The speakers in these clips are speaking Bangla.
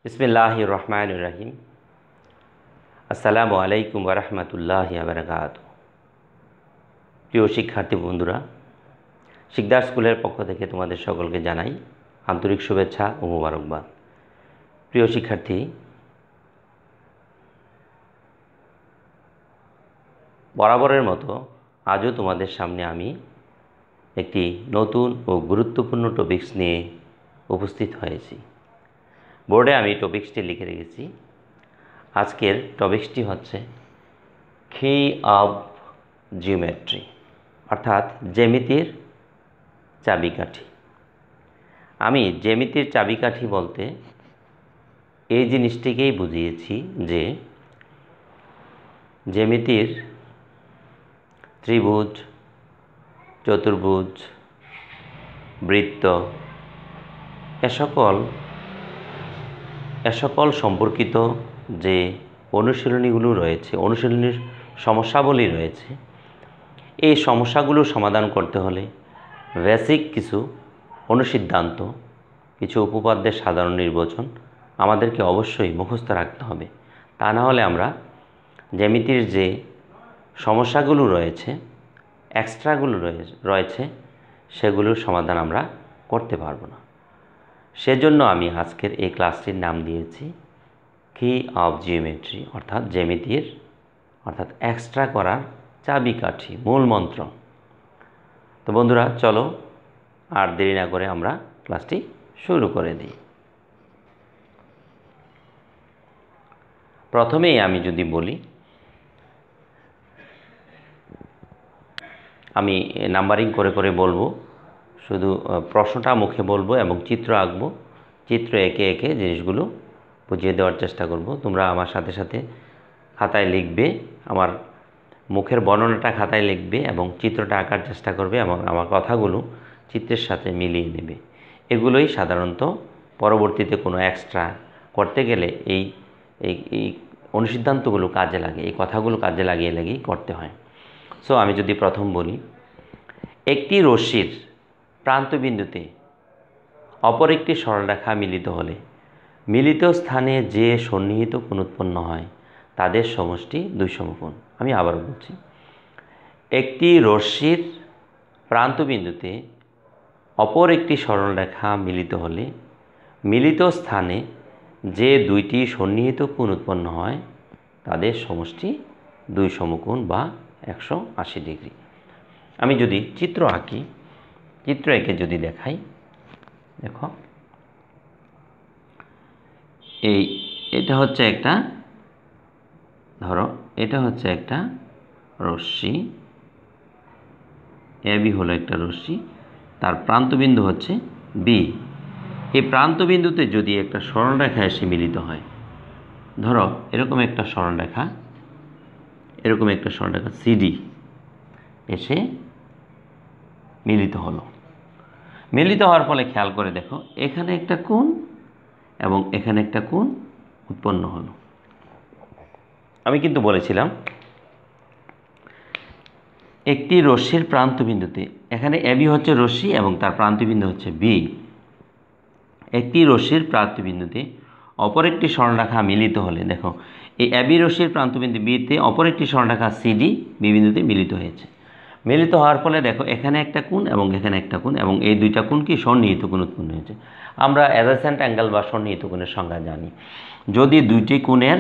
बिस्मिल्लाहिर रहमानिर रहीम। আসসালামু আলাইকুম ওয়া রাহমাতুল্লাহি ওয়া বারাকাতুহু। প্রিয় শিক্ষার্থী বন্ধুরা, শিকদার স্কুলের পক্ষ থেকে তোমাদের সকলকে জানাই আন্তরিক শুভেচ্ছা ও মোবারকবাদ। প্রিয় শিক্ষার্থী, বরাবরের মতো আজও তোমাদের সামনে আমি একটি নতুন ও গুরুত্বপূর্ণ টপিকস নিয়ে উপস্থিত হয়েছি। বোর্ডে আমি টপিকসটি লিখে রেখেছি। আজকের টপিকসটি হচ্ছে কি অফ জিওমেট্রি, অর্থাৎ জ্যামিতির চাবিকাঠি। আমি জ্যামিতির চাবিকাঠি বলতে এই জিনিসটিকেই বুঝিয়েছি যে জ্যামিতির ত্রিভুজ, চতুর্ভুজ, বৃত্ত এ সকল সম্পর্কিত যে অনুশীলনীগুলো রয়েছে, অনুশীলনীর সমস্যাবলী রয়েছে, এই সমস্যাগুলো সমাধান করতে হলে বেসিক কিছু অনুসিদ্ধান্ত, কিছু উপপাদ্যের সাধারণ নির্বাচন আমাদেরকে অবশ্যই মুখস্থ রাখতে হবে। তা না হলে আমরা জ্যামিতির যে সমস্যাগুলো রয়েছে, এক্সট্রাগুলো রয়েছে সেগুলোর সমাধান আমরা করতে পারবো না। সেজন্য আমি আজকের এই ক্লাসটির নাম দিয়েছি কি অফ জিওমেট্রি, অর্থাৎ জ্যামিতির এক্সট্রা করার চাবিকাঠি, মূল মন্ত্র। তো বন্ধুরা, চলো আর দেরি না করে আমরা ক্লাসটি শুরু করে দিই। প্রথমেই আমি যদি বলি, আমি নাম্বারিং করে করে বলবো, শুধু প্রশ্নটা মুখে বলবো এবং চিত্র আঁকবো। চিত্র এঁকে এঁকে জিনিসগুলো বুঝিয়ে দেওয়ার চেষ্টা করব। তোমরা আমার সাথে সাথে খাতায় লিখবে, আমার মুখের বর্ণনাটা খাতায় লিখবে এবং চিত্রটা আঁকার চেষ্টা করবে এবং আমার কথাগুলো চিত্রের সাথে মিলিয়ে নেবে। এগুলোই সাধারণত পরবর্তীতে কোনো এক্সট্রা করতে গেলে এই এই অনুসিদ্ধান্তগুলো কাজে লাগে, এই কথাগুলো কাজে লাগিয়ে করতে হয়। সো আমি যদি প্রথম বলি, একটি রশ্মির প্রান্তবিন্দুতে অপর একটি সরলরেখা মিলিত হলে মিলিত স্থানে যে সন্নিহিত কোণ উৎপন্ন হয় তাদের সমষ্টি দুই সমকোণ। আমি আবার বলছি, একটি রশ্মির প্রান্তবিন্দুতে অপর একটি সরলরেখা মিলিত হলে মিলিত স্থানে যে দুইটি সন্নিহিত কোণ উৎপন্ন হয় তাদের সমষ্টি দুই সমকোণ বা 180 ডিগ্রি। আমি যদি চিত্র আঁকি, চিত্র এঁকে যদি দেখাই, দেখো এটা হচ্ছে একটা, ধরো এটা হচ্ছে একটা রশ্মি, এবি হলো একটা রশ্মি, তার প্রান্তবিন্দু হচ্ছে বি। এই প্রান্তবিন্দুতে যদি একটা সরলরেখা এসে মিলিত হয়, ধরো এরকম একটা সরলরেখা সিডি এসে মিলিত হলো। মিলিত হওয়ার ফলে খেয়াল করে দেখো, এখানে একটা কোণ এবং এখানে একটা কোণ উৎপন্ন হলো। আমি কিন্তু বলেছিলাম একটি রশ্মির প্রান্তবিন্দুতে, এখানে এবি হচ্ছে রশ্মি এবং তার প্রান্তবিন্দু হচ্ছে বি। একটি রশ্মির প্রান্তবিন্দুতে অপর একটি সরলরেখা মিলিত হলে, দেখো এই এবি রশ্মির প্রান্তবিন্দু বিতে অপর একটি সরলরেখা সিডি বি বিন্দুতে মিলিত হয়েছে। মিলিত হওয়ার ফলে দেখো এখানে একটা কোণ এবং এখানে একটা কোণ, এবং এই দুইটা কোণ কি সন্নিহিত কোণ উৎপন্ন হয়েছে। আমরা অ্যাডজেসেন্ট অ্যাঙ্গেল বা সন্নিহিত কোণের সংজ্ঞা জানি। যদি দুইটি কোণের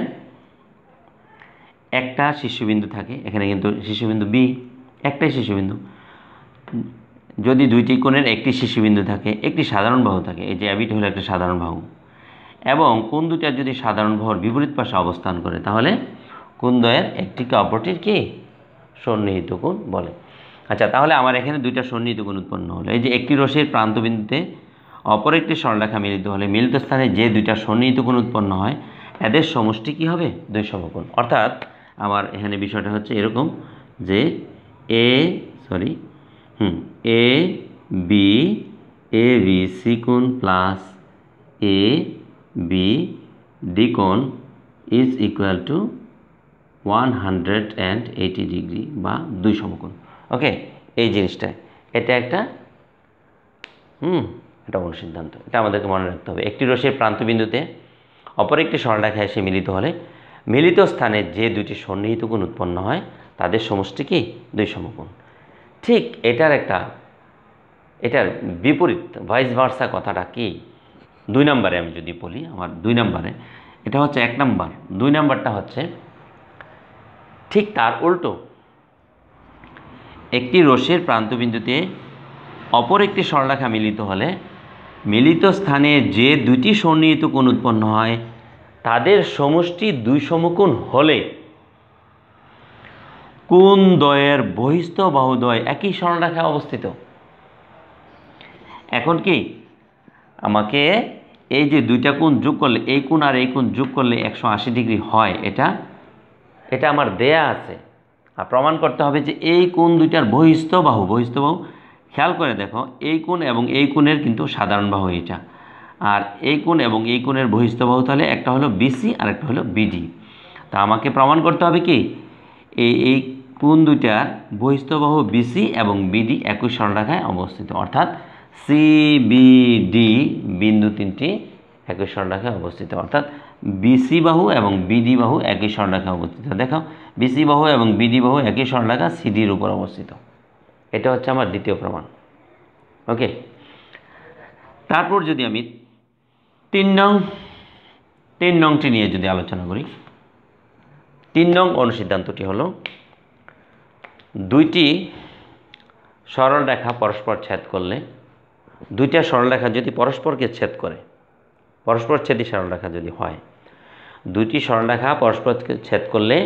একটা শীর্ষবিন্দু থাকে, এখানে কিন্তু শীর্ষবিন্দু বি, একটাই শীর্ষবিন্দু। যদি দুইটি কোণের একটি শীর্ষবিন্দু থাকে, একটি সাধারণ বাহু থাকে, এই যে অ্যাবিটা হলো একটা সাধারণ বাহু, এবং কোণ দুটা যদি সাধারণ বাহুর বিপরীত পাশে অবস্থান করে, তাহলে কোণ দ্বয়ের একটিকে অপরটির কি সন্নিহিত কোণ বলে। আচ্ছা, তাহলে আমার এখানে দুইটা সন্নিহিত কোণ উৎপন্ন হলো। এই যে একটি রশ্মির প্রান্তবিন্দুতে অপর একটি সরলরেখা মিলিত হলে মিলিত স্থানে যে দুইটা সন্নিহিত কোণ উৎপন্ন হয় এদের সমষ্টি কি হবে? দুই সমকোণ। অর্থাৎ আমার এখানে বিষয়টা হচ্ছে এরকম যে এ বি সি কোণ প্লাস এ বি ডি কোণ ইজ ইকুয়াল টু 180 ডিগ্রি বা দুই সমকোণ। ওকে, এই জিনিসটা, এটা একটা এটা অনুসিদ্ধান্ত, এটা আমাদেরকে মনে রাখতে হবে। একটি রশ্মির প্রান্তবিন্দুতে অপর একটি সরলরেখা এসে মিলিত হলে মিলিত স্থানে যে দুটি সন্নিহিত কোণ উৎপন্ন হয় তাদের সমষ্টি কি 2 সমকোণ। ঠিক এটার বিপরীত ভাইস ভার্সা কথাটা কি 2 নম্বরে আমি যদি বলি, আমার 2 নম্বরে এটা হচ্ছে 1 নম্বর, 2 নম্বরটা হচ্ছে ঠিক তার উল্টো। একটি রশ্মির প্রান্তবিন্দুতে অপর একটি সরলরেখা মিলিত হলে মিলিত স্থানে যে দুটি সন্নিহিত কোণ উৎপন্ন হয় তাদের সমষ্টি 2 সমকোণ হলে কোণ দ্বয়ের বহিস্থ বাহুদ্বয় একই সরলরেখায় অবস্থিত। এখন কি আমাকে এই যে দুইটা কোণ যোগ করলে, এই কোণ আর এই কোণ যোগ করলে 180 ডিগ্রি হয়, এটা আমার দেয়া আছে। আর প্রমাণ করতে হবে যে এই কোণ দুইটার বহিস্থ বাহু খেয়াল করে দেখো, এই কোণ এবং এই কোণের কিন্তু সাধারণ বাহু এটা, আর এই কোণ এবং এই কোণের বহিস্থ বাহু তাহলে একটা হলো বিসি আর একটা হলো বিডি। তা আমাকে প্রমাণ করতে হবে কি এই কোণ দুইটার বহিস্থ বাহু বিসি এবং বিডি একই সরলরেখায় অবস্থিত, অর্থাৎ সিবিডি বিন্দু তিনটি একই সরলরেখায় অবস্থিত, অর্থাৎ বিসি বাহু এবং বিডি বাহু একই সরলরেখায় অবস্থিত। দেখো বিসি বাহু এবং বিডি বাহু একই সরলরেখা সিডির উপর অবস্থিত। এটা হচ্ছে আমার দ্বিতীয় প্রমাণ। ওকে, তারপর যদি আমি 3 নংটি নিয়ে যদি আলোচনা করি, 3 নং অনুসিদ্ধান্তটি হলো দুইটি সরলরেখা পরস্পর ছেদ করলে, দুইটা সরলরেখা যদি পরস্পরকে ছেদ করে, পরস্পর ছেদী সরলরেখা যদি হয়, দুইটি সরলরেখা পরস্পরকে ছেদ করলে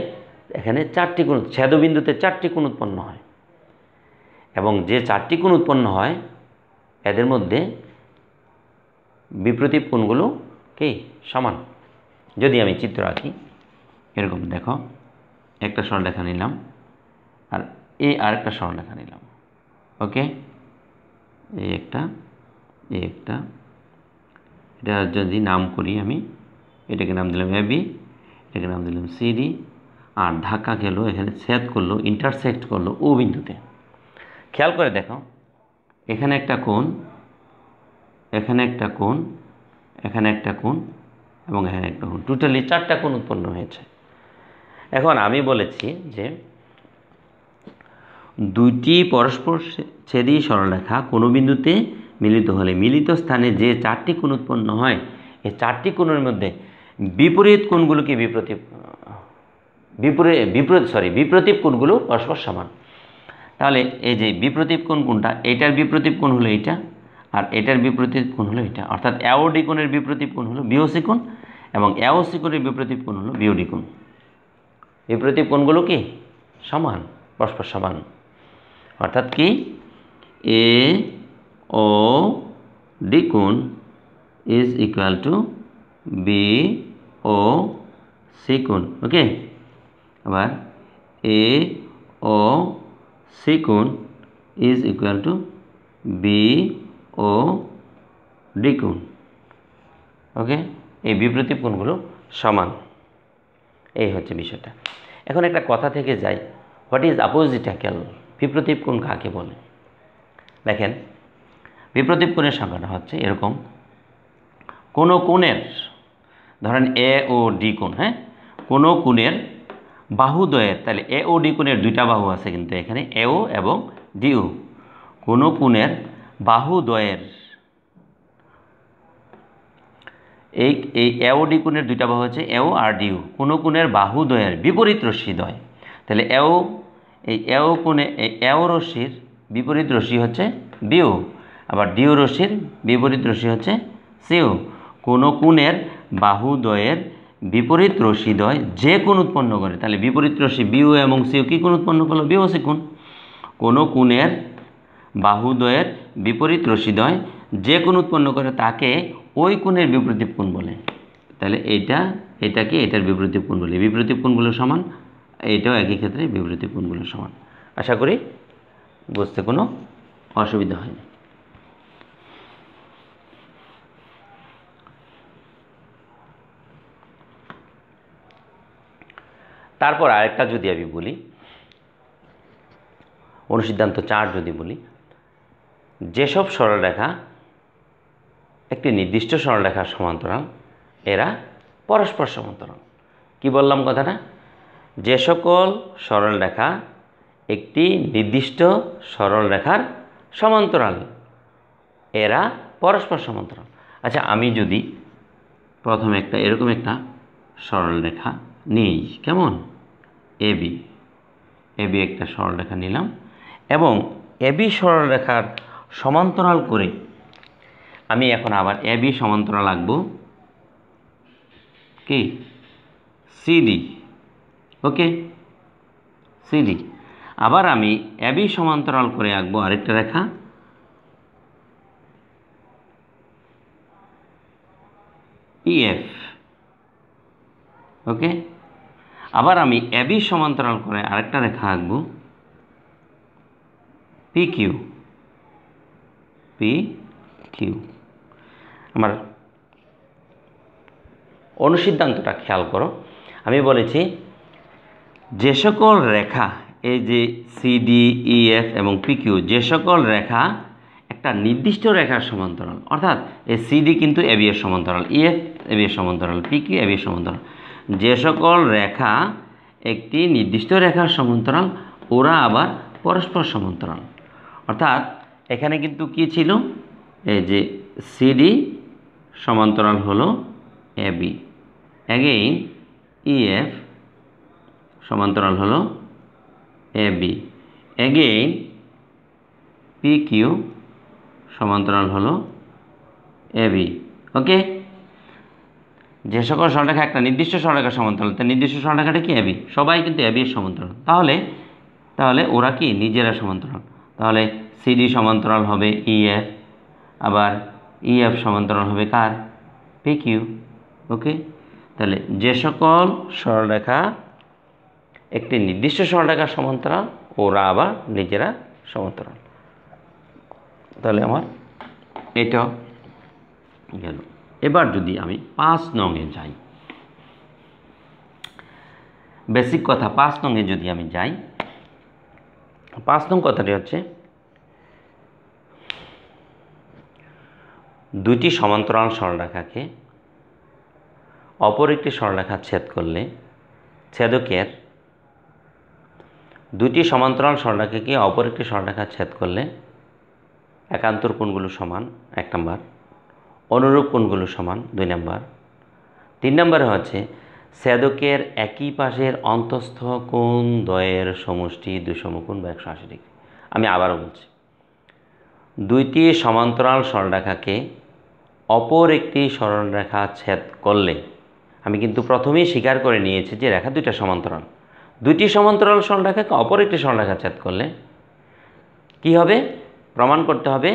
এখানে 4টি কোণ, ছেদবিন্দুতে 4টি কোণ উৎপন্ন হয় এবং যে 4টি কোণ উৎপন্ন হয় এদের মধ্যে বিপ্রতীপ কোণগুলো কি সমান। যদি আমি চিত্র আঁকি, এরকম দেখো, একটা সরলরেখা নিলাম আর আরেকটা সরলরেখা নিলাম। ওকে, এই একটা এটা যদি নাম করি আমি, এটাকে নাম দিলাম এবি, এটাকে নাম দিলাম সিডি, আর ধাক্কা খেলো, এখানে ছেদ করলো, ইন্টারসেক্ট করলো ও বিন্দুতে। খেয়াল করে দেখো, এখানে একটা কোণ, এখানে একটা কোণ, এখানে একটা কোণ এবং এখানে একটা কোণ, টোটালি 4টা কোণ উৎপন্ন হয়েছে। এখন আমি বলেছি যে দুইটি পরস্পর ছেদী সরলরেখা কোনো বিন্দুতে মিলিত হলে মিলিত স্থানে যে 4টি কোণ উৎপন্ন হয় এই 4টি কোণের মধ্যে বিপরীত কোণগুলোকে বিপ্রতীপ কোণগুলো পরস্পর সমান। তাহলে এই যে বিপ্রতীপ কোণ কোনটা, এটার বিপ্রতীপ কোণ হলো এইটা, আর এটার বিপ্রতীপ কোণ হলো এটা, অর্থাৎ এওডি কোণের বিপ্রতীপ কোণ হলো বিওসি কোণ এবং এওসি কোণের বিপ্রতীপ কোণ হলো বিওডি কোণ। বিপ্রতীপ কোণগুলো কি সমান, পরস্পর সমান, অর্থাৎ কি এ ও ডি কোণ is equal to B O C কোণ। ওকে, আবার এ ও সি কোণ is equal to B O D কোণ। ওকে, এই বিপ্রতীপ কোণগুলো সমান, এই হচ্ছে বিষয়টা। এখন একটা কথা থেকে যাই, হোয়াট ইজ অপোজিট অ্যাঙ্গেল? বিপ্রতীপ কোণ কাকে বলে? দেখেন, বিপ্রতীপ কোণের সংজ্ঞাটা হচ্ছে এরকম, কোনো কোণের, ধরেন এ ও ডি কোণ, হ্যাঁ, কোনো কোণের বাহুদ্বয়ের, তাহলে এ ও ডি কোণের 2টা বাহু আছে কিন্তু এখানে এও এবং ডিও, কোনো কোণের বাহুদ্বয়ের, এই এও ডি কোণের 2টা বাহু আছে এও আর ডিও, কোনো কোণের বাহুদ্বয়ের বিপরীত রশ্মিদ্বয়, তাহলে এই এও কোণে, এই এও রশ্মির বিপরীত রশ্মি হচ্ছে বিও, আবার ডিও রশ্মির বিপরীত রশ্মি হচ্ছে সিও। কোনো কোণের বাহুদ্বয়ের বিপরীত রশ্মিদ্বয় যে কোণ উৎপন্ন করে, তাহলে বিপরীত রশ্মি বিও এবং সিও কি কোণ উৎপন্ন করলো? বিওসি কোণ। কোনো কোণের বাহুদ্বয়ের বিপরীত রশ্মিদ্বয় যে কোণ উৎপন্ন করে তাকে ওই কোণের বিপরীত কোণ বলে। তাহলে এটাকে এটার বিপরীত কোণ বলে, বিপরীত কোণগুলো সমান, এইটাও একই ক্ষেত্রে বিপরীত কোণগুলো সমান। আশা করি বুঝতে কোনো অসুবিধা হয়নি। তারপর আরেকটা যদি আমি বলি, অনুসিদ্ধান্ত 4 যদি বলি, যেসব সরলরেখা একটি নির্দিষ্ট সরলরেখার সমান্তরাল এরা পরস্পর সমান্তরাল। কি বললাম কথাটা? যে সকল সরলরেখা একটি নির্দিষ্ট সরলরেখার সমান্তরাল এরা পরস্পর সমান্তরাল। আচ্ছা, আমি যদি প্রথমে একটা এরকম একটা সরলরেখা নিই, কেমন, এবি একটা সরলরেখা নিলাম এবং এবি সরলরেখার সমান্তরাল করে আমি এখন আবার এবি সমান্তরাল আঁকবো কি সিডি। ওকে, সিডি। আবার আমি এবি সমান্তরাল করে আঁকবো আরেকটা রেখা ইএফ। ওকে, আবার আমি এবি সমান্তরাল করে আরেকটা রেখা আঁকবো পিকিউ। আমার অনুসিদ্ধান্তটা খেয়াল করো। আমি বলেছি যে সকল রেখা, এই যে সিডি, ইএফ এবং পিকিউ, যে সকল রেখা একটা নির্দিষ্ট রেখার সমান্তরাল, অর্থাৎ এই সিডি কিন্তু এবি এর সমান্তরাল, ইএফ এবি এর সমান্তরাল, পিকিউ এবি এর সমান্তরাল, যে সকল রেখা একটি নির্দিষ্ট রেখার সমান্তরাল ওরা আবার পরস্পর সমান্তরাল। অর্থাৎ এখানে কিন্তু কি ছিল, এই যে সিডি সমান্তরাল হলো এবি, অ্যাগেইন ইএফ সমান্তরাল হলো এবি, অ্যাগেইন পিকিউ সমান্তরাল হলো এবি। ওকে, যে সকল সরলরেখা একটা নির্দিষ্ট সরলরেখার সমান্তরাল, তার নির্দিষ্ট সরলরেখাটা কি এবি, সবাই কিন্তু এবি এর সমান্তরাল। তাহলে ওরা কি নিজেরা সমান্তরাল। তাহলে সিডি সমান্তরাল হবে ইএফ, আবার ইএফ সমান্তরাল হবে কার, পিকিউ। ওকে, তাহলে যে সকল সরলরেখা একটি নির্দিষ্ট সরলরেখার সমান্তরাল ওরা আবার নিজেরা সমান্তরাল। তাহলে আমার এটা গেল। এবার যদি আমি 5 নংয়ে যাই, বেসিক কথা, 5 নংয়ে যদি আমি যাই, 5 নং কথাটি হচ্ছে দুইটি সমান্তরাল সরলরেখাকে অপর একটি সরলরেখা ছেদ করলে ছেদকের, দুইটি সমান্তরাল সরলরেখাকে অপর একটি সরলরেখা ছেদ করলে একান্তর কোণগুলো সমান 1 নম্বর, অনুরূপ কোণগুলো সমান 2 নম্বর। 3 নম্বরে হচ্ছে ছেদকের একই পাশের অন্তঃস্থ কোণ দ্বয়ের সমষ্টি 2 সমকোণ বা 180 ডিগ্রি। আমি আবারও বলছি, দুইটি সমান্তরাল সরলরেখাকে অপর একটি সরলরেখা ছেদ করলে, আমি কিন্তু প্রথমেই স্বীকার করে নিয়েছি যে রেখা দুইটা সমান্তরাল, দুইটি সমান্তরাল সরলরেখাকে অপর একটি সরলরেখা ছেদ করলে কি হবে, প্রমাণ করতে হবে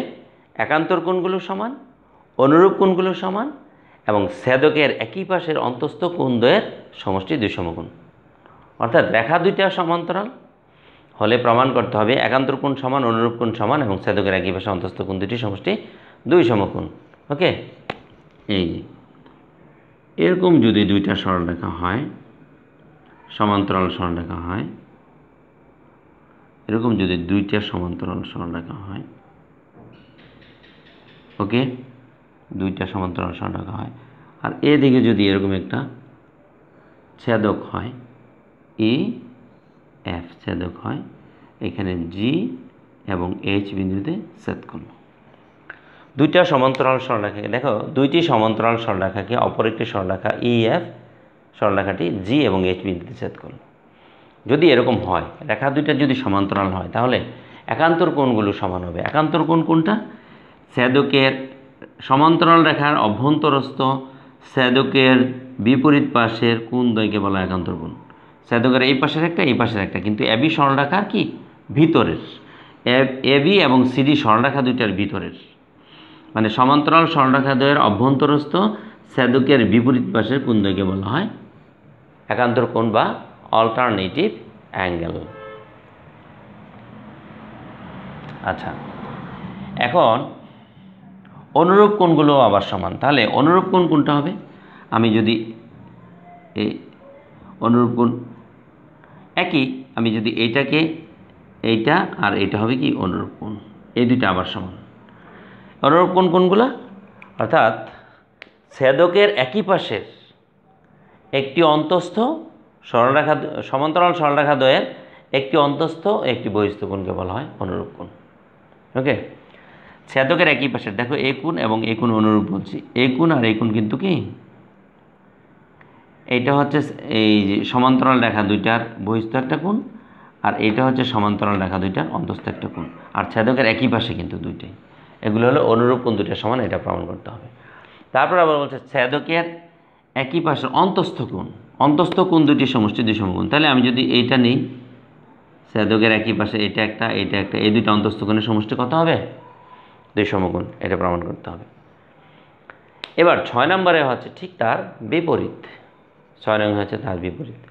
একান্তর কোণগুলো সমান, অনুরূপ কোণগুলো সমান এবং ছেদকের একই পাশের অন্তঃস্থ কোণ দ্বয়ের সমষ্টি 2 সমকোণ। অর্থাৎ রেখা দুইটা সমান্তরাল হলে প্রমাণ করতে হবে একান্তর কোণ সমান, অনুরূপ কোণ সমান এবং ছেদকের একই পাশে অন্তঃস্থ কোণ দুটি সমষ্টি 2 সমকোণ। ওকে, এই এরকম যদি দুইটা সরলরেখা হয়, সমান্তরাল সরলরেখা হয়, এরকম যদি দুইটা সমান্তরাল সরলরেখা হয়, ওকে, দুইটা সমান্তরাল সরলরেখা হয়, আর এদিকে যদি এরকম একটা ছেদক হয়, ই এফ ছেদক হয়, এখানে জি এবং এইচ বিন্দুতে ছেদ করলো। দুইটা সমান্তরাল সরলরেখাকে দেখো, দুইটি সমান্তরাল সরলরেখাকে অপর একটি সরলরেখা ই এফ সরলরেখাটি জি এবং এইচ বিন্দুতে ছেদ করলো। যদি এরকম হয়, রেখা দুইটা যদি সমান্তরাল হয়, তাহলে একান্তর কোণগুলো সমান হবে। একান্তর কোণ কোনটা? ছেদকের সমান্তরাল রেখার অভ্যন্তরস্থ ছেদকের বিপরীত পাশের কোণ দ্বয়কে বলা একান্তর কোণ। ছেদকের এই পাশের একটা, এই পাশের একটা, কিন্তু এবি সরলরেখার কি ভিতরের, এবি এবং সিডি সরলরেখা দুইটার ভিতরের, মানে সমান্তরাল সরলরেখা দ্বয়ের অভ্যন্তরস্থ ছেদকের বিপরীত পাশের কোণ দ্বয়কে বলা হয় একান্তর কোণ বা অল্টারনেটিভ অ্যাঙ্গেল। আচ্ছা, এখন অনুরূপ কোণগুলো আবার সমান। তাহলে অনুরূপ কোণ কোনটা হবে? আমি যদি এই অনুরূপ কোণ একই, আমি যদি এইটাকে, এইটা আর এইটা হবে কি অনুরূপ কোণ, এই দুইটা আবার সমান। অনুরূপ কোণ কোনগুলো? অর্থাৎ ছেদকের একই পাশের একটি অন্তস্থ সরলরেখা, সমান্তরাল সরলরেখা দ্বয়ের একটি অন্তস্থ একটি বহিস্থ কোণকে বলা হয় অনুরূপ কোণ। ওকে, ছেদকের একই পাশে দেখো এ কোণ এবং এ কোণ অনুরূপ বলছি। এ কোণ আর এই কোণ কিন্তু কি, এইটা হচ্ছে এই যে সমান্তরাল রেখা দুইটার বহিস্থ একটা কোণ, আর এইটা হচ্ছে সমান্তরাল রেখা দুইটার অন্তস্থ একটা কোণ, আর ছেদকের একই পাশে কিন্তু দুইটাই। এগুলো হলো অনুরূপ কোণ দুইটার সমান, এটা প্রমাণ করতে হবে। তারপর আবার বলছে ছেদকের একই পাশের অন্তস্থ কোণ, অন্তস্থ কোণ দুটি সমষ্টি দুই সমকোণ। তাহলে আমি যদি এইটা নিই, ছেদকের একই পাশে এটা একটা এটা একটা, এই দুইটা অন্তস্থ কোণের সমষ্টি কত হবে? দুই সমকোণ, এটা প্রমাণ করতে হবে। এবার 6 নম্বরে হচ্ছে ঠিক তার বিপরীত। 6 নং হচ্ছে তার বিপরীত।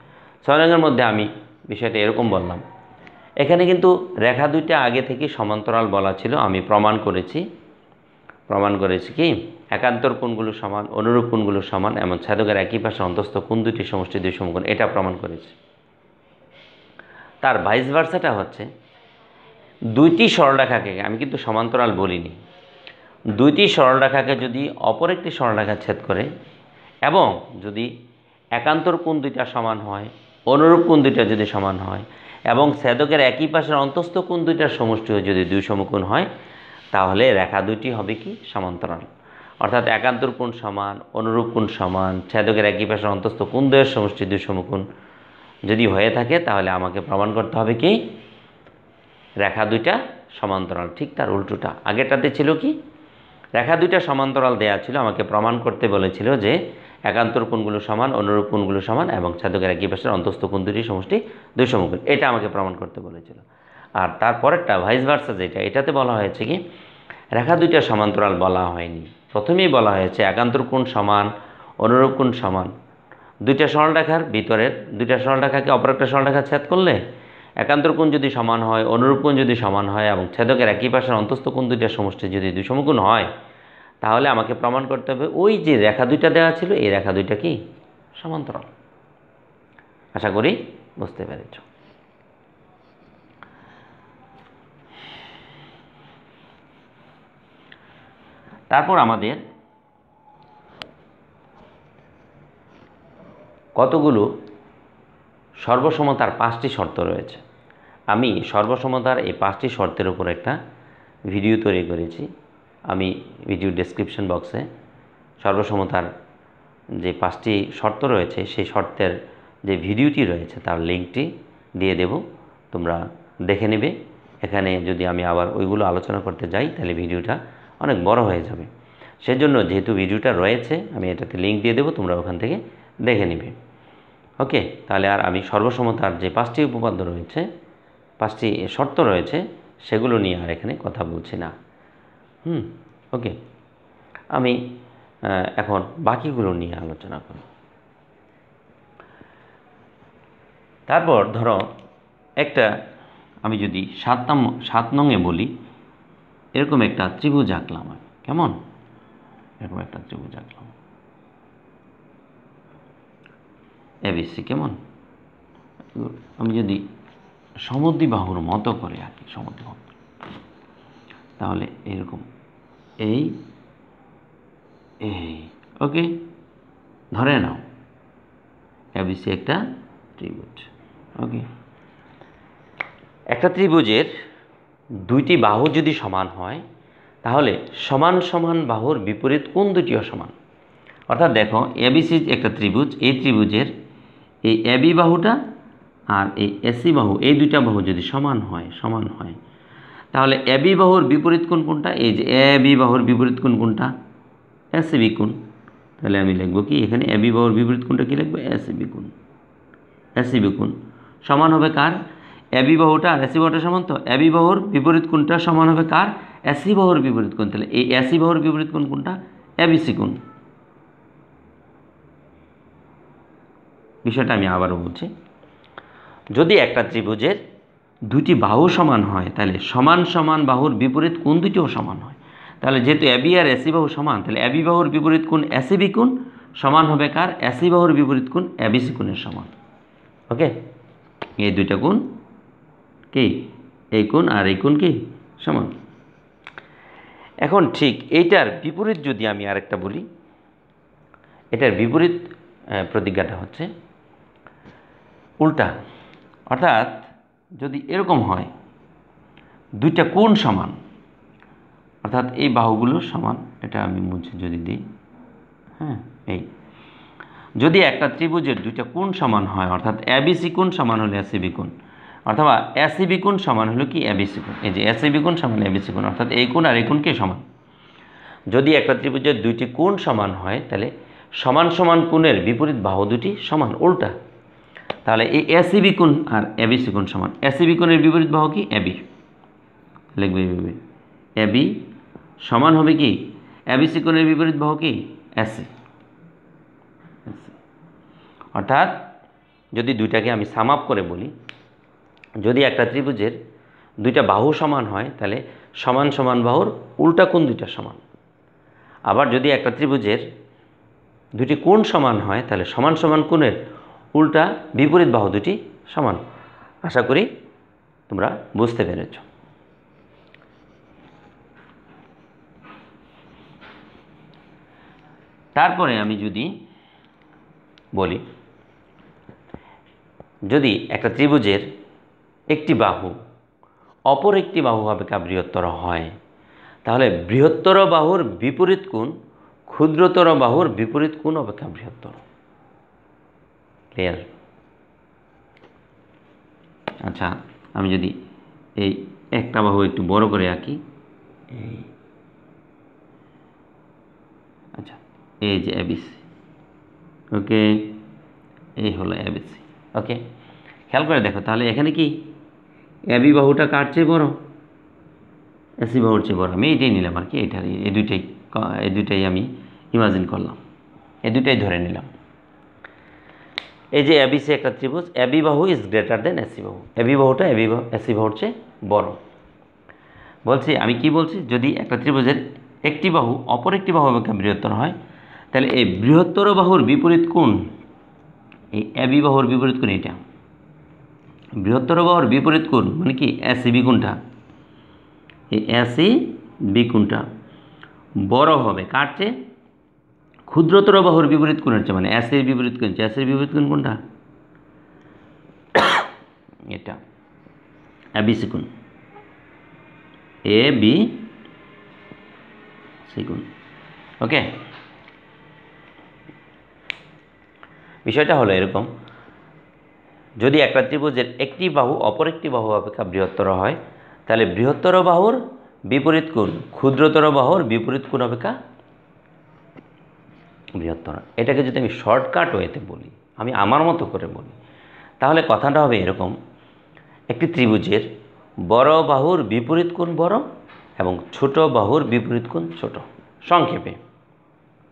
6 নংয়ের মধ্যে আমি বিষয়টা এরকম বললাম, এখানে কিন্তু রেখা দুইটা আগে থেকে সমান্তরাল বলা ছিল, আমি প্রমাণ করেছি কি একান্তর কোণগুলো সমান, অনুরূপ কোণগুলো সমান, এবং ছেদকের একই পাশে অন্তস্থ কোণ দুটি সমষ্টি দুই সমকোণ, এটা প্রমাণ করেছি। তার ভাইস ভার্সাটা হচ্ছে দুইটি সরলরেখাকে, আমি কিন্তু সমান্তরাল বলিনি, দুইটি সরলরেখাকে যদি অপর একটি সরলরেখা ছেদ করে এবং যদি একান্তর কোণ দুইটা সমান হয়, অনুরূপ কোণ দুইটা যদি সমান হয়, এবং ছেদকের একই পাশের অন্তস্থ কোণ দুইটার সমষ্টি যদি দুই সমকোণ হয়, তাহলে রেখা দুইটি হবে কি সমান্তরাল। অর্থাৎ একান্তর কোণ সমান, অনুরূপ কোণ সমান, ছেদকের একই পাশের অন্তস্থ কোণ দ্বয়ের সমষ্টি দুই সমকোণ যদি হয়ে থাকে, তাহলে আমাকে প্রমাণ করতে হবে কি রেখা দুইটা সমান্তরাল। ঠিক তার উল্টোটা, আগেরটাতে ছিল কি রেখা দুইটা সমান্তরাল দেয়া ছিল, আমাকে প্রমাণ করতে বলেছিল যে একান্তর কোণগুলো সমান, অনুরূপ কোণগুলো সমান, এবং ছেদকের একই পাশের অন্তস্থ কোণ দুটি সমষ্টি দুই সমকোণ, এটা আমাকে প্রমাণ করতে বলেছিল। আর তারপরেরটা ভাইস ভার্সা যেটা, এটাতে বলা হয়েছে কি রেখা দুইটা সমান্তরাল বলা হয়নি, প্রথমেই বলা হয়েছে একান্তর কোণ সমান, অনুরূপ কোণ সমান। দুইটা সরলরেখার ভিতরের দুইটা সরলরেখাকে অপর একটা সরলরেখা ছেদ করলে একান্তর কোণ যদি সমান হয়, অনুরূপ কোণ যদি সমান হয়, এবং ছেদকের একই পাশের অন্তস্থ কোণ দুইটার সমষ্টি যদি দুই সমকোণ হয়, তাহলে আমাকে প্রমাণ করতে হবে ওই যে রেখা দুইটা দেওয়া ছিল, এই রেখা দুইটা কি সমান্তরাল। আশা করি বুঝতে পেরেছ। তারপর আমাদের কতগুলো সর্বসমতার 5টি শর্ত রয়েছে। আমি সর্বসমতার এই 5টি শর্তের উপর একটা ভিডিও তৈরি করেছি। আমি ভিডিও ডেসক্রিপশন বক্সে সর্বসমতার যে 5টি শর্ত রয়েছে সেই শর্তের যে ভিডিওটি রয়েছে তার লিঙ্কটি দিয়ে দেব, তোমরা দেখে নেবে। এখানে যদি আমি আবার ওইগুলো আলোচনা করতে যাই তাহলে ভিডিওটা অনেক বড় হয়ে যাবে। সেজন্য যেহেতু ভিডিওটা রয়েছে আমি এটাতে লিঙ্ক দিয়ে দেবো, তোমরা ওখান থেকে দেখে নেবে। ওকে, তাহলে আর আমি সর্বসমতার যে 5টি উপপাদ্য রয়েছে, 5টি শর্ত রয়েছে, সেগুলো নিয়ে আর এখানে কথা বলছি না। ওকে, আমি এখন বাকিগুলো নিয়ে আলোচনা করি। তারপর ধরো একটা, আমি যদি 7 নংয়ে বলি, এরকম একটা ত্রিভুজ আঁকলাম আমি, কেমন এরকম একটা ত্রিভুজ আঁকলাম এবিসি, কেমন আমি যদি সমদ্বিবাহুর মতো করে আঁকি, সমদ্বিবাহু, তাহলে এরকম এই ওকে, ধরে নাও এবিসি একটা ত্রিভুজ। ওকে, একটা ত্রিভুজের দুইটি বাহু যদি সমান হয়, তাহলে সমান সমান বাহুর বিপরীত কোণ দুটিও সমান। অর্থাৎ দেখো এবিসি একটা ত্রিভুজ, এই ত্রিভুজের এই এবি বাহুটা আর এই এসি বাহু, এই দুইটা বাহু যদি সমান হয়, তাহলে এবি বাহুর বিপরীত কোণ কোনটা? এই যে এবি বাহুর বিপরীত কোণ কোনটা? এসিবি কোণ। তাহলে আমি লিখব কি এখানে এবি বাহুর বিপরীত কোণটা কি লিখব? এসিবি কোণ। এসিবি কোণ সমান হবে কার? এবি বাহুটা আর এসি বাহুটা সমান, তো এবি বাহুর বিপরীত কোণটা সমান হবে কার? এসি বাহুর বিপরীত কোণ। তাহলে এই এসি বাহুর বিপরীত কোণ কোনটা? এবিসি কোণ। বিষয়টা আমি আবারও বলছি, যদি একটা ত্রিভুজের দুটি বাহু সমান হয়, তাহলে সমান সমান বাহুর বিপরীত কোণ দুটিও সমান হয়। তাহলে যেহেতু এবি আর এসি বাহু সমান, তাহলে এবি বাহুর বিপরীত কোণ এসিবি কোণ সমান হবে কার? এসি বাহুর বিপরীত কোণ এবিসি কোণের সমান। ওকে, এই দুইটা কোণ কি, এই কোণ আর এই কোণ কি সমান। এখন ঠিক এইটার বিপরীত যদি আমি আরেকটা বলি, এটার বিপরীত প্রতিজ্ঞাটা হচ্ছে উল্টা। অর্থাৎ যদি এরকম হয় দুইটা কোণ সমান, অর্থাৎ এই বাহুগুলো সমান, এটা আমি মুছে যদি দিই, হ্যাঁ, এই যদি একটা ত্রিভুজের দুইটা কোণ সমান হয়, অর্থাৎ এবিসি কোণ সমান হলে এসিবি কোণ, অথবা এসিবি কোণ সমান হলো কি এবিসি কোণ। এই যে এসিবি কোণ সমান এবিসি কোণ, অর্থাৎ এই কোণ আর এই কোণকে সমান। যদি একটা ত্রিভুজের দুইটি কোণ সমান হয় তাহলে সমান সমান কোণের বিপরীত বাহু দুটি সমান, উল্টা। তাহলে এই এসিবি কোণ আর এবিসি কোণ সমান। এসিবি কোণের বিপরীত বাহু কি এবি, লিখবে এইভাবে, এবি সমান হবে কি এবিসি কোণের বিপরীত বাহু কি এসি। অর্থাৎ যদি দুইটাকে আমি সাম আপ করে বলি, যদি একটা ত্রিভুজের দুইটা বাহু সমান হয় তাহলে সমান সমান বাহুর উল্টা কোণ দুইটা সমান। আবার যদি একটা ত্রিভুজের দুটি কোণ সমান হয় তাহলে সমান সমান কোণের উল্টা বিপরীত বাহু দুটি সমান। আশা করি তোমরা বুঝতে পেরেছ। তারপরে আমি যদি বলি, যদি একটা ত্রিভুজের একটি বাহু অপর একটি বাহু অপেক্ষা বৃহত্তর হয় তাহলে বৃহত্তর বাহুর বিপরীত কোণ ক্ষুদ্রতর বাহুর বিপরীত কোণ অপেক্ষা বৃহত্তর। ক্লিয়ার? আচ্ছা, আমি যদি এই একটা বাহু একটু বড় করে আঁকি, আচ্ছা, এই যে এবিসি, ওকে, এই হলো এবিসি। ওকে, খেয়াল করে দেখো তাহলে এখানে কি এবি বাহুটা কার চেয়ে বড়? এসি বাহুর চেয়ে বড়। আমি এটাই নিলাম আর কি, এই দুইটাই আমি ইমাজিন করলাম, এই দুইটাই ধরে নিলাম। এই যে এবিসি একটা ত্রিভুজ, এবি বাহু ইজ গ্রেটার দেন এসি বাহু, এবি বাহুটা এসি বাহুর চেয়ে বড়। বলছি, আমি কি বলছি, যদি একটা ত্রিভুজের একটি বাহু অপর একটি বাহু অপেক্ষা বৃহত্তর হয় তাহলে এই বৃহত্তর বাহুর বিপরীত কোণ, এই এবি বাহুর বিপরীত কোণ এটা, বৃহত্তর বাহুর বিপরীত কোণ মানে কি এসিবি কোণটা, এই এসিবি কোণটা বড় হবে কার চেয়ে? ক্ষুদ্রতর বাহুর বিপরীত কোণের চেয়ে, মানে এসির বিপরীত কোণ। এসির বিপরীত কোণ কোনটা? এটা এবিসি কোণ, এ বি সি কোণ। ওকে, বিষয়টা হলো এরকম, যদি একটা ত্রিভুজের একটি বাহু অপর একটি বাহু অপেক্ষা বৃহত্তর হয় তাহলে বৃহত্তর বাহুর বিপরীত কোণ ক্ষুদ্রতর বাহুর বিপরীত কোণ অপেক্ষা বৃহত্তর। এটাকে যদি আমি শর্টকাট ওয়েতে বলি, আমি আমার মতো করে বলি, তাহলে কথাটা হবে এরকম, একটি ত্রিভুজের বড় বাহুর বিপরীত কোণ বড় এবং ছোট বাহুর বিপরীত কোণ ছোট। সংক্ষেপে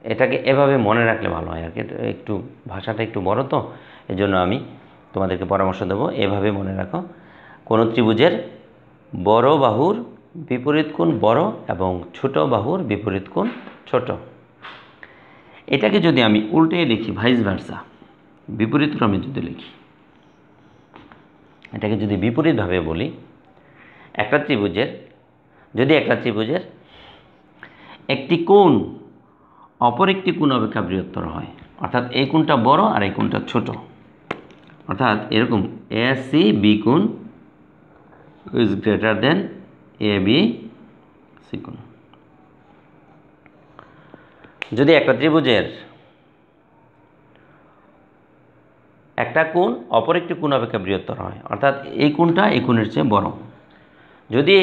এটাকে এভাবে মনে রাখলে ভালো হয় আর কি, একটু ভাষাটা একটু বড় তো, এজন্য আমি তোমাদেরকে পরামর্শ দেবো এভাবে মনে রাখো, কোনো ত্রিভুজের বড় বাহুর বিপরীত কোণ বড় এবং ছোট বাহুর বিপরীত কোণ ছোট। এটাকে যদি আমি উল্টে লিখি, ভাইস ভার্সা, বিপরীত ক্রমে যদি লিখি, এটাকে যদি বিপরীতভাবে বলি, একটা ত্রিভুজের একটি কোণ অপর একটি কোণ অপেক্ষা বৃহত্তর হয়, অর্থাৎ এই কোণটা বড় আর এই কোণটা ছোট, অর্থাৎ এরকম এসি বি কোণ is greater than A B C কোণ। যদি একটা ত্রিভুজের একটা কোণ অপর একটি কোণ অপেক্ষা বৃহত্তর হয়, অর্থাৎ এই কোণটা এই কোণের চেয়ে বড়, যদি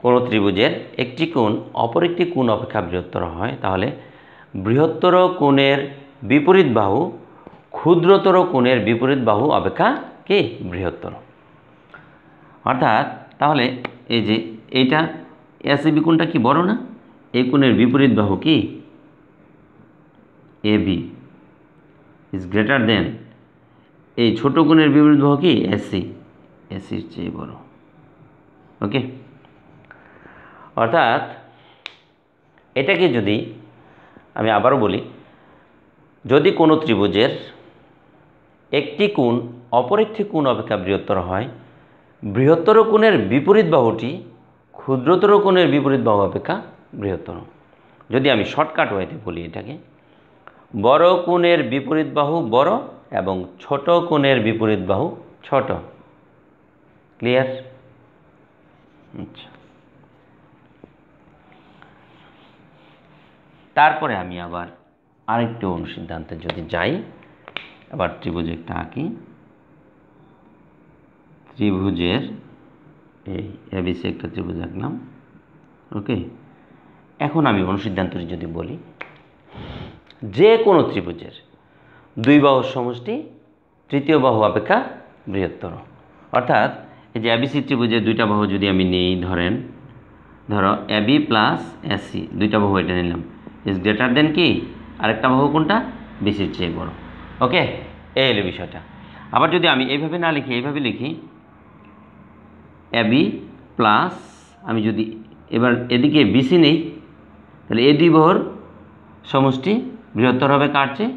কোনো ত্রিভুজের একটি কোণ অপর একটি কোণ অপেক্ষা বৃহত্তর হয় তাহলে বৃহত্তর কোণের বিপরীত বাহু ক্ষুদ্রতর কোণের বিপরীত বাহু অপেক্ষা কি বৃহত্তর। অর্থাৎ তাহলে এই যে এইটা এসিবি কোণটা কি বড় না? এই কোণের বিপরীত বাহু কি এ বি ইজ গ্রেটার দেন এই ছোট কোণের বিপরীত বাহু কি এসি, এসির চেয়ে বড়। ওকে, অর্থাৎ এটাকে যদি আমি আবারও বলি, যদি কোনো ত্রিভুজের একটি কোণ অপর একটি কোণ অপেক্ষা বৃহত্তর হয়, বৃহত্তর কোণের বিপরীত বাহুটি ক্ষুদ্রতর কোণের বিপরীত বাহু অপেক্ষা বৃহত্তর। যদি আমি শর্টকাট ওয়েতে বলি এটাকে, বড় কোণের বিপরীত বাহু বড় এবং ছোট কোণের বিপরীত বাহু ছোট। ক্লিয়ার? আচ্ছা, তারপরে আমি আবার আরেকটু অনুসিদ্ধান্তে যদি যাই, আবার ত্রিভুজ একটা আঁকি। ত্রিভুজের এই এবিসি একটা ত্রিভুজ আঁকলাম। ওকে, এখন আমি অনুসিদ্ধান্তটি যদি বলি, যে কোনো ত্রিভুজের দুই বাহুর সমষ্টি তৃতীয় বাহু অপেক্ষা বৃহত্তর। অর্থাৎ এই যে এবিসি ত্রিভুজের দুইটা বাহু যদি আমি নিই, ধরো এবি প্লাস এসি, দুইটা বাহু এটা নিলাম, ইজ গ্রেটার দেন কি আরেকটা বাহু কোনটা? বিসির চেয়ে বড়। ওকে, এই হলো বিষয়টা। আবার যদি আমি এইভাবে না লিখি, এইভাবে লিখি এবি প্লাস, আমি যদি এবার এদিকে বিসি নেই, তাহলে এই দুই বাহুর সমষ্টি বৃহত্তর হবে কার চেয়ে?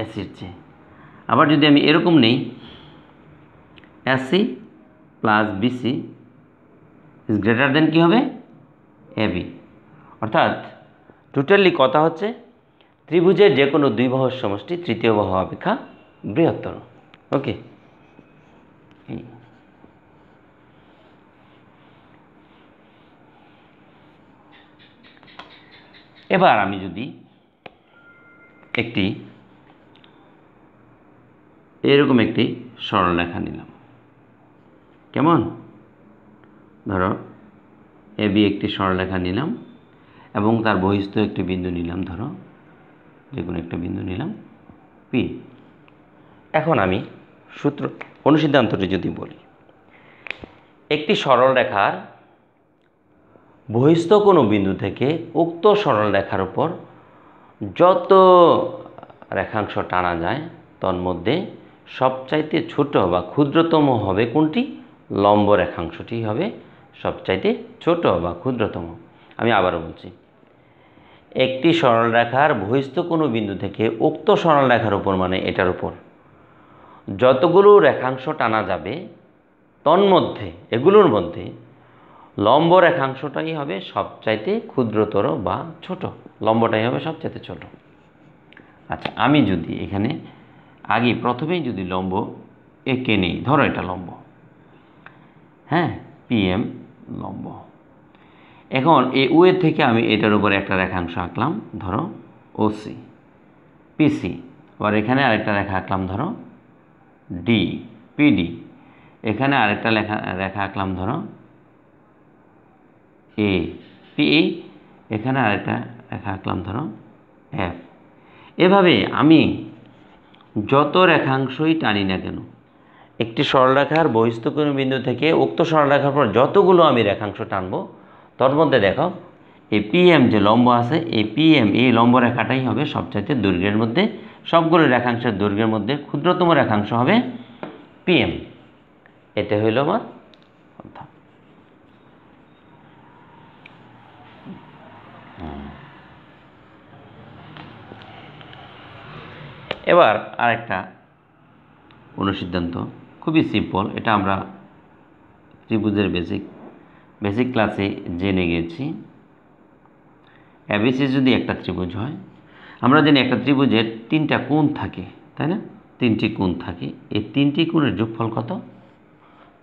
এসির চেয়ে। আবার যদি আমি এরকম নেই, AC plus BC is greater than কী হবে? এবি। অর্থাৎ টোটালি কথা হচ্ছে ত্রিভুজের যে কোনো দুই বাহুর সমষ্টি তৃতীয় বাহু অপেক্ষা বৃহত্তর। ওকে, এবার আমি যদি এরকম একটি সরলরেখা নিলাম, কেমন? ধরো এবি একটি সরলরেখা নিলাম এবং তার বহিস্থ একটি বিন্দু নিলাম, ধরো যে কোনো একটা বিন্দু নিলাম পি। এখন আমি অনুসিদ্ধান্তটি যদি বলি, একটি সরলরেখার বহিস্থ কোনো বিন্দু থেকে উক্ত সরলরেখার উপর যত রেখাংশ টানা যায় তন্মধ্যে সবচাইতে ছোট বা ক্ষুদ্রতম হবে কোনটি? লম্ব রেখাংশটি হবে সবচাইতে ছোট বা ক্ষুদ্রতম। আমি আবারও বলছি, একটি সরলরেখার বহিস্থ কোনো বিন্দু থেকে উক্ত সরলরেখার উপর, মানে এটার উপর যতগুলো রেখাংশ টানা যাবে তন্মধ্যে, এগুলোর মধ্যে লম্ব রেখাংশটাই হবে সবচাইতে ক্ষুদ্রতর বা ছোট, লম্বটাই হবে সবচাইতে ছোট। আচ্ছা, আমি যদি এখানে আগে প্রথমেই যদি লম্ব এঁকে নেই, ধরো এটা লম্ব, হ্যাঁ, পিএম লম্ব। এখন এই ওয়ে থেকে আমি এটার উপরে একটা রেখাংশ আঁকলাম, ধরো ওসি, পিসি। আবার এখানে আরেকটা রেখা আঁকলাম, ধরো ডি, পিডি। এখানে আরেকটা রেখা আঁকলাম, ধরো এ, পিই। এখানে আরেকটা রেখা আঁকলাম, ধরো এফ। এভাবে আমি যত রেখাংশই টানি না কেন, একটি সরলরেখার বহিস্থ কোনো বিন্দু থেকে উক্ত সরলরেখার পর যতগুলো আমি রেখাংশ টানবো তার মধ্যে দেখো এই পিএম যে লম্ব আছে, এই পিএম এই লম্ব রেখাটাই হবে সবচাইতে দৈর্ঘ্যের মধ্যে, সবগুলো রেখাংশের দৈর্ঘ্যের মধ্যে ক্ষুদ্রতম রেখাংশ হবে পিএম। এটা হইল আমার কথা। এবার আরেকটা অনুসিদ্ধান্ত, খুবই সিম্পল, এটা আমরা ত্রিভুজের বেসিক ক্লাসে জেনে গেছি। এবিসি যদি একটা ত্রিভুজ হয়, আমরা জানি একটা ত্রিভুজের তিনটা কোণ থাকে, তাই না? তিনটি কোণ থাকে। এই তিনটি কোণের যোগফল কত?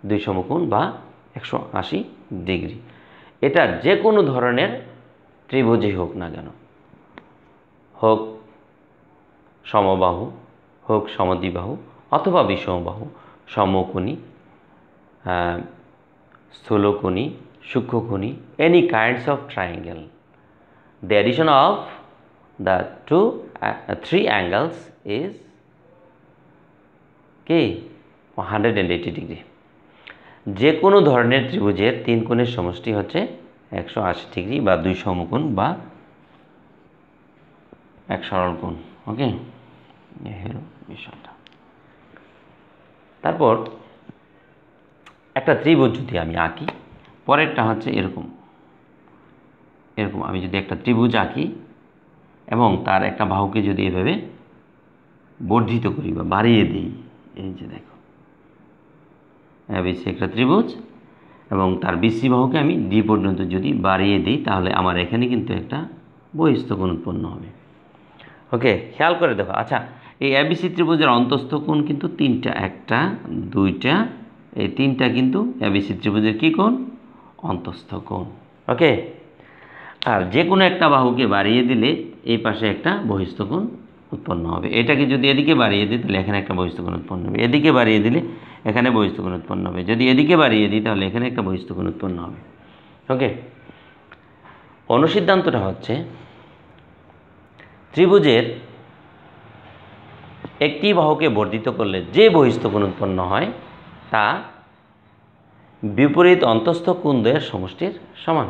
2 সমকোণ বা 180 ডিগ্রি। এটা যে কোনো ধরনের ত্রিভুজই হোক না কেন, হোক সমবাহু, হোক সমদ্বিবাহু অথবা বিষমবাহু, সমকোণী, স্থূলকোণী, সূক্ষ্মকোণী, any kinds of triangle, the addition of the three angles is 180 degree. যে কোনো ধরনের ত্রিভুজের তিন কোণের সমষ্টি হচ্ছে 180 ডিগ্রি বা 2 সমকোণ বা এক সরল কোণ। ওকে, এই হলো বিষয়টা। তারপর একটা ত্রিভুজ যদি আমি আঁকি, পরেরটা হচ্ছে এরকম আমি যদি একটা ত্রিভুজ আঁকি এবং তার একটা বাহুকে যদি এভাবে বর্ধিত করি বা বাড়িয়ে দিই, এই যে দেখো এবিসি একটা ত্রিভুজ এবং তার বিসি বাহুকে আমি ডি পর্যন্ত যদি বাড়িয়ে দিই, তাহলে আমার এখানে কিন্তু একটা বহিস্থ কোণ উৎপন্ন হবে। ওকে, খেয়াল করে দেখো। আচ্ছা, এই এবিসি ত্রিভুজের অন্তস্থ কোণ কিন্তু তিনটা, একটা দুইটা, এই তিনটা কিন্তু এবিসি ত্রিভুজের কি কোণ? অন্তস্থ কোণ। ওকে, আর যে কোনো একটা বাহুকে বাড়িয়ে দিলে এই পাশে একটা বহিস্থ কোণ উৎপন্ন হবে। এটাকে যদি এদিকে বাড়িয়ে দিই তাহলে এখানে একটা বহিস্থ কোণ উৎপন্ন হবে, এদিকে বাড়িয়ে দিলে এখানে বহিস্থ কোণ উৎপন্ন হবে, যদি এদিকে বাড়িয়ে দিই তাহলে এখানে একটা বহিস্থ কোণ উৎপন্ন হবে। ওকে, অনুসিদ্ধান্তটা হচ্ছে ত্রিভুজের একটি বাহুকে বর্ধিত করলে যে বহিস্থ কোণ উৎপন্ন হয় তা বিপরীত অন্তস্থ কোণদ্বয়ের সমষ্টির সমান।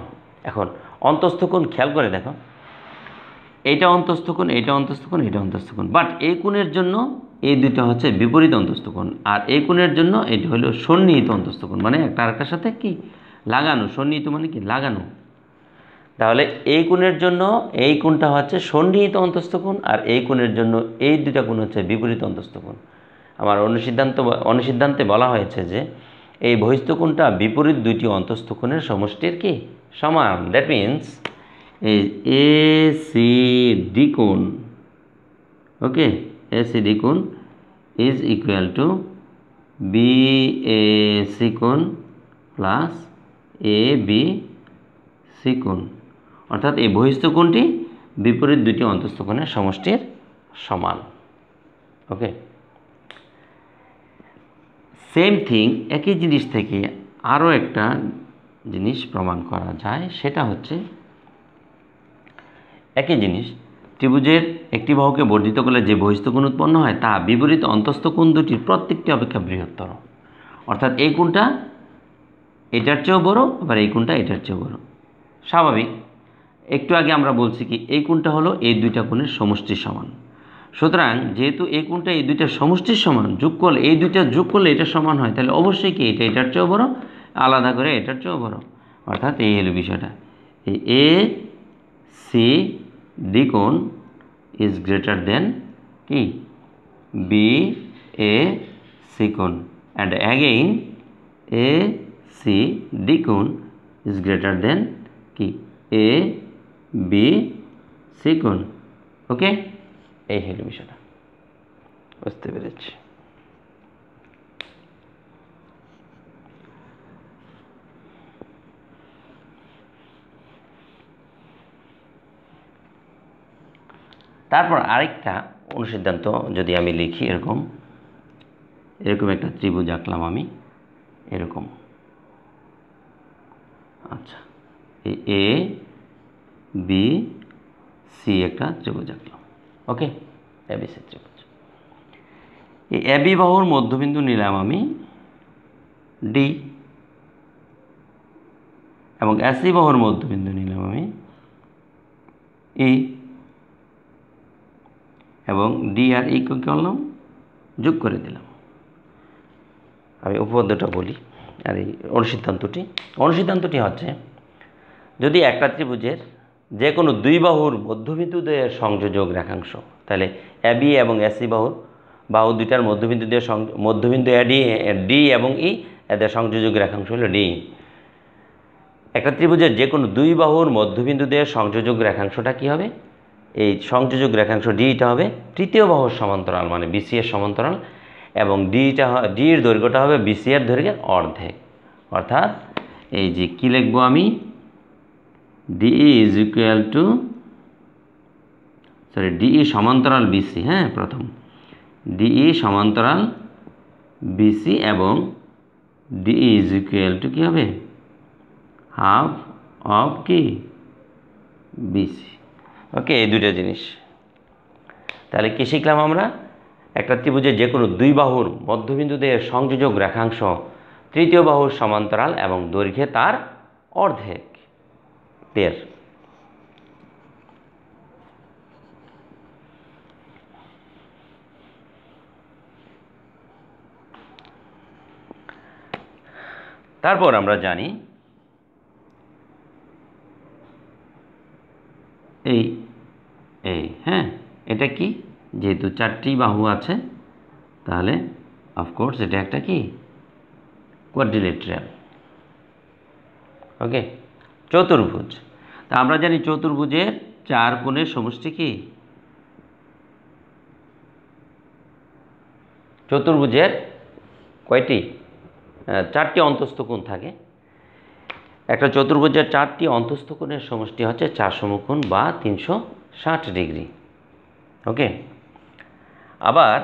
এখন অন্তস্থ কোণ খেয়াল করে দেখো, এইটা অন্তস্থ কোণ, এইটা অন্তস্থ কোণ, এইটা অন্তস্থ কোণ, বাট এই কোণের জন্য এই দুইটা হচ্ছে বিপরীত অন্তস্থ কোণ, আর এই কোণের জন্য এটি হলো সন্নিহিত অন্তস্থ কোণ, মানে একটা আরেকটার সাথে কি লাগানো। সন্নিহিত মানে কি লাগানো। তাহলে এই কোণের জন্য এই কোণটা হচ্ছে সন্নিহিত অন্তস্থ কোণ, আর এই কোণের জন্য এই দুইটা কোণ হচ্ছে বিপরীত অন্তস্থ কোণ। আমার অনুসিদ্ধান্তে বলা হয়েছে যে এই বহিস্থ কোণটা বিপরীত দুইটি অন্তস্থ কোণের সমষ্টির কি সমান। দ্যাট মিনস এই এসিডি কোণ, ওকে, এসিডি কোণ ইজ ইকুয়াল টু বিএসি কোণ প্লাস এবিসি কোণ, অর্থাৎ এই বহিস্থ কোণটি বিপরীত দুটি অন্তস্থ কোণের সমষ্টির সমান। ওকে, সেম থিং, একই জিনিস থেকে আরও একটা জিনিস প্রমাণ করা যায়, সেটা হচ্ছে একই জিনিস ত্রিভুজের একটি বাহুকে বর্ধিত করলে যে বহিস্থ কোণ উৎপন্ন হয় তা বিপরীত অন্তস্থ কোণ দুটির প্রত্যেকটি অপেক্ষা বৃহত্তর। অর্থাৎ এই কোণটা এটার চেয়েও বড়, আবার এই কোণটা এটার চেয়েও বড়। স্বাভাবিক, একটু আগে আমরা বলছি কি এই কোণটা হলো এই দুইটা কোণের সমষ্টির সমান। সুতরাং যেহেতু এই কোণটা এই দুইটার সমষ্টির সমান, যোগ করলে এই দুইটা যোগ করলে এটা সমান হয়, তাহলে অবশ্যই কি এটা এটার চেয়েও বড়, আলাদা করে এটার চেয়েও বড়। অর্থাৎ এই হলো বিষয়টা, এই এ সি ডি কোণ ইজ গ্রেটার দেন কি বি এ সি কোণ, and again A C D কোণ ইজ গ্রেটার দেন কি এ বি সি কোণ। ওকে, এই হলো বিষয়টা, বুঝতে পেরেছি। তারপর আরেকটা অনুসিদ্ধান্ত যদি আমি লিখি, এরকম একটা ত্রিভুজ আঁকলাম আমি এরকম। আচ্ছা, এই এ বি সি একটা ত্রিভুজ আঁকলাম। ওকে, এবিসি ত্রিভুজ। এই এবি বাহুর মধ্যবিন্দু নিলাম আমি ডি, এবং এসি বাহুর মধ্যবিন্দু নিলাম আমি ই, এবং ডি আর ই কে করলাম যোগ করে দিলাম। আমি উপপাদ্যটা বলি, আর এই অনুসিদ্ধান্তটি হচ্ছে যদি একটা ত্রিভুজের যে কোনো দুই বাহুর মধ্যবিন্দুদ্বয়ের সংযোজক রেখাংশ, তাহলে এবি এবং এসি বাহু দুইটার মধ্যবিন্দু ডি এবং ই, এদের সংযোজক রেখাংশ হলো ডি। একটা ত্রিভুজের যে কোনো দুই বাহুর মধ্যবিন্দুদ্বয়ের সংযোজক রেখাংশটা কি হবে? এই সংযোজক রেখাংশ ডিটা হবে তৃতীয় বাহুর সমান্তরাল, মানে বিসি এর সমান্তরাল, এবং ডির দৈর্ঘ্যটা হবে বিসি এর দৈর্ঘ্যের অর্ধেক। অর্থাৎ এই যে কি লিখবো আমি, D E is equal to D E সমান্তরাল বিসি, হ্যাঁ, প্রথম ডিই সমান্তরাল বিসি, এবং ডিই ইজ ইকুয়াল টু কি হবে হাফ অফ কি বিসি। ওকে, এই দুইটা জিনিস। তাহলে কি শিখলাম আমরা? একটা ত্রিভুজের যে কোনো দুই বাহুর মধ্যবিন্দুদের সংযোজক রেখাংশ তৃতীয় বাহুর সমান্তরাল এবং দৈর্ঘ্যে তার অর্ধেক। ক্লিয়ার? তারপর আমরা জানি এই হ্যাঁ, এটা কি, যেহেতু চারটি বাহু আছে তাহলে অফকোর্স এটা একটা কি কোয়াড্রিলেটারাল। ওকে, চতুর্ভুজ। তা আমরা জানি চতুর্ভুজের চার কোণের সমষ্টি কি চতুর্ভুজের কয়টি 4টি অন্তস্থ কোণ থাকে। একটা চতুর্ভুজের 4টি অন্তস্থ কোণের সমষ্টি হচ্ছে 4 সমকোণ বা 360 ডিগ্রি। ওকে, আবার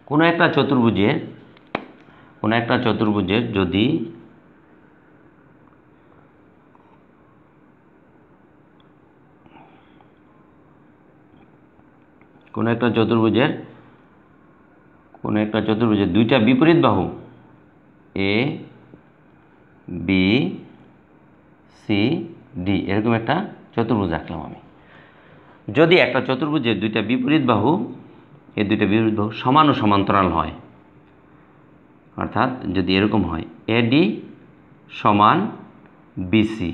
কোনো একটা চতুর্ভুজের যদি কোনো একটা চতুর্ভুজের দুইটা বিপরীত বাহু এ বি সি ডি, এরকম একটা চতুর্ভুজ আঁকলাম আমি। যদি একটা চতুর্ভুজের দুইটা বিপরীত বাহু সমান ও সমান্তরাল হয়, অর্থাৎ যদি এরকম হয় এডি সমান বিসি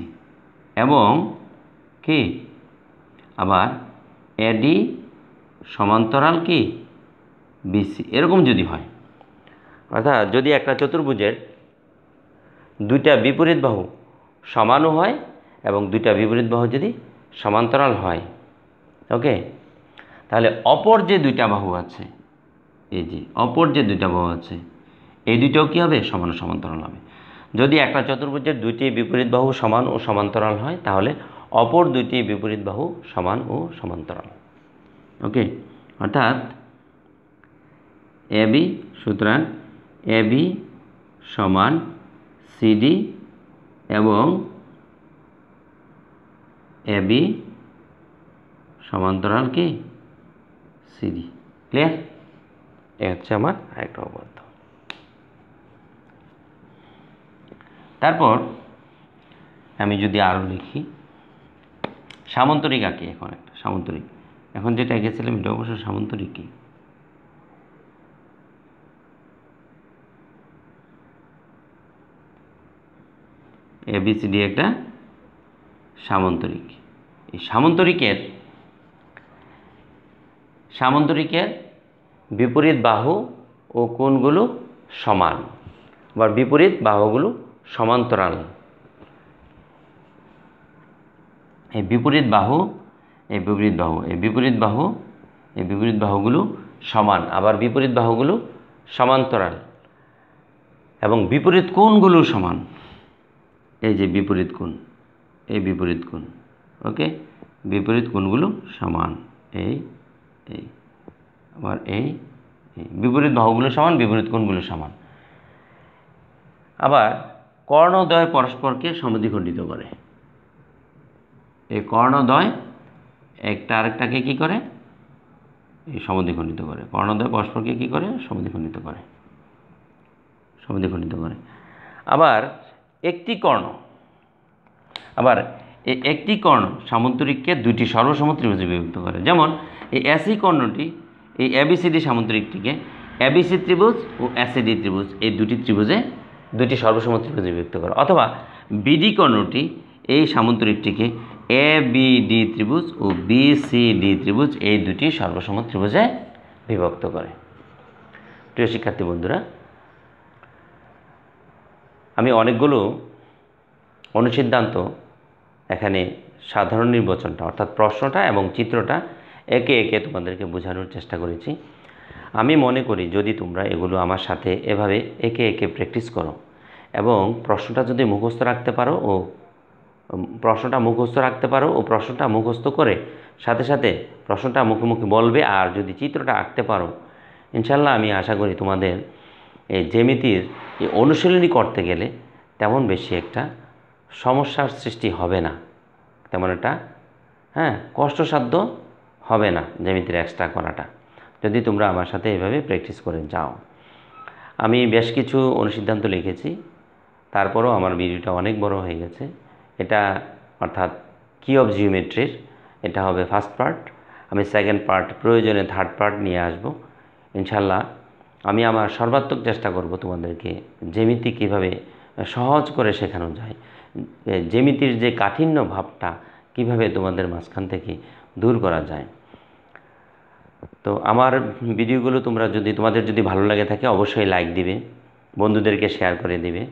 এবং কি আবার এডি সমান্তরাল কি বিসি, এরকম যদি হয়, অর্থাৎ যদি একটা চতুর্ভুজের দুইটা বিপরীত বাহু সমানও হয় এবং দুইটা বিপরীত বাহু যদি সমান্তরাল হয়, ওকে, তাহলে অপর যে দুইটা বাহু আছে, এই যে অপর যে দুইটা বাহু আছে, এই দুইটাও কি হবে? সমান ও সমান্তরাল হবে। যদি একটা চতুর্ভুজের দুইটি বিপরীত বাহু সমান ও সমান্তরাল হয়, তাহলে অপর দুইটি বিপরীত বাহু সমান ও সমান্তরাল। ওকে, অর্থাৎ এবি, সুতরাং এবি সমান সিডি এবং এবি সমান্তরাল কি সিডি। ক্লিয়ার? এ হচ্ছে আমার আরেকটা অবদ্ধ। তারপর আমি যদি আরও লিখি সামান্তরিক আঁকি, এখন একটা সামান্তরিক, এখন যেটা এঁকেছিলাম এটা অবশ্য সামান্তরিক। কি এবিসিডি একটা সামান্তরিক। এই সামান্তরিকের বিপরীত বাহু ও কোণগুলো সমান, আবার বিপরীত বাহুগুলো সমান্তরাল। এই বিপরীত বাহুগুলো সমান, আবার বিপরীত বাহুগুলো সমান্তরাল এবং বিপরীত কোণগুলো সমান। এই যে বিপরীত কোণ, ওকে, বিপরীত কোণগুলো সমান, এই আবার এই বিপরীত বাহুগুলো সমান, বিপরীত কোণগুলো সমান। আবার কর্ণদ্বয় পরস্পরকে সমদ্বিখণ্ডিত করে। এই কর্ণদ্বয় একটা আরেকটাকে কি করে? এই সমদ্বিখণ্ডিত করে। কর্ণদ্বয় পরস্পরকে কি করে? সমদ্বিখণ্ডিত করে। আবার একটি কর্ণ সামান্তরিককে দুইটি সর্বসম ত্রিভুজে বিভক্ত করে। যেমন এই এসি কর্ণটি এই এবিসিডি সামান্তরিকটিকে এবিসি ত্রিভুজ ও এসিডি ত্রিভুজ, এই দুটি সর্বসম ত্রিভুজে বিভক্ত করে। অথবা বিডি কর্ণটি এই সামান্তরিকটিকে এবিডি ত্রিভুজ ও বিসিডি ত্রিভুজ, এই দুটি সর্বসম ত্রিভুজে বিভক্ত করে। প্রিয় শিক্ষার্থী বন্ধুরা, আমি অনেকগুলো অনুসিদ্ধান্ত এখানে সাধারণ নির্বাচনটা অর্থাৎ প্রশ্নটা এবং চিত্রটা একে একে তোমাদেরকে বোঝানোর চেষ্টা করেছি। আমি মনে করি যদি তোমরা এগুলো আমার সাথে এভাবে একে একে প্র্যাকটিস করো এবং প্রশ্নটা যদি মুখস্থ রাখতে পারো ও প্রশ্নটা মুখস্থ করে সাথে সাথে প্রশ্নটা মুখে মুখে বলবে, আর যদি চিত্রটা আঁকতে পারো, ইনশাল্লাহ আমি আশা করি তোমাদের এই জ্যামিতির এই অনুশীলনী করতে গেলে তেমন বেশি একটা সমস্যার সৃষ্টি হবে না, তেমন একটা কষ্টসাধ্য হবে না জ্যামিতির এক্সট্রা করাটা, যদি তোমরা আমার সাথে এভাবে প্র্যাকটিস করে যাও। আমি বেশ কিছু অনুসিদ্ধান্ত লিখেছি, তারপরও আমার ভিডিওটা অনেক বড় হয়ে গেছে। এটা অর্থাৎ কি অফ জিওমেট্রির এটা হবে ফার্স্ট পার্ট। আমি সেকেন্ড পার্ট, প্রয়োজনে থার্ড পার্ট নিয়ে আসব ইনশাল্লাহ। আমি আমার সর্বাত্মক চেষ্টা করব তোমাদেরকে জ্যামিতি কীভাবে সহজ করে শেখানো যায়, জ্যামিতির যে কাঠিন্য ভাবটা কিভাবে তোমাদের মাঝখান থেকে দূর করা যায়। তো আমার ভিডিওগুলো তোমাদের যদি ভালো লাগে থাকে অবশ্যই লাইক দিবে, বন্ধুদেরকে শেয়ার করে দিবে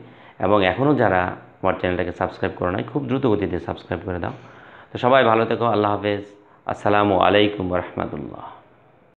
এবং এখনও যারা আমার চ্যানেলটাকে সাবস্ক্রাইব করো নাই খুব দ্রুত গতিতে সাবস্ক্রাইব করে দাও। তো সবাই ভালো থেকো। আল্লাহ হাফেজ। আসসালামু আলাইকুম ওয়া রাহমাতুল্লাহ।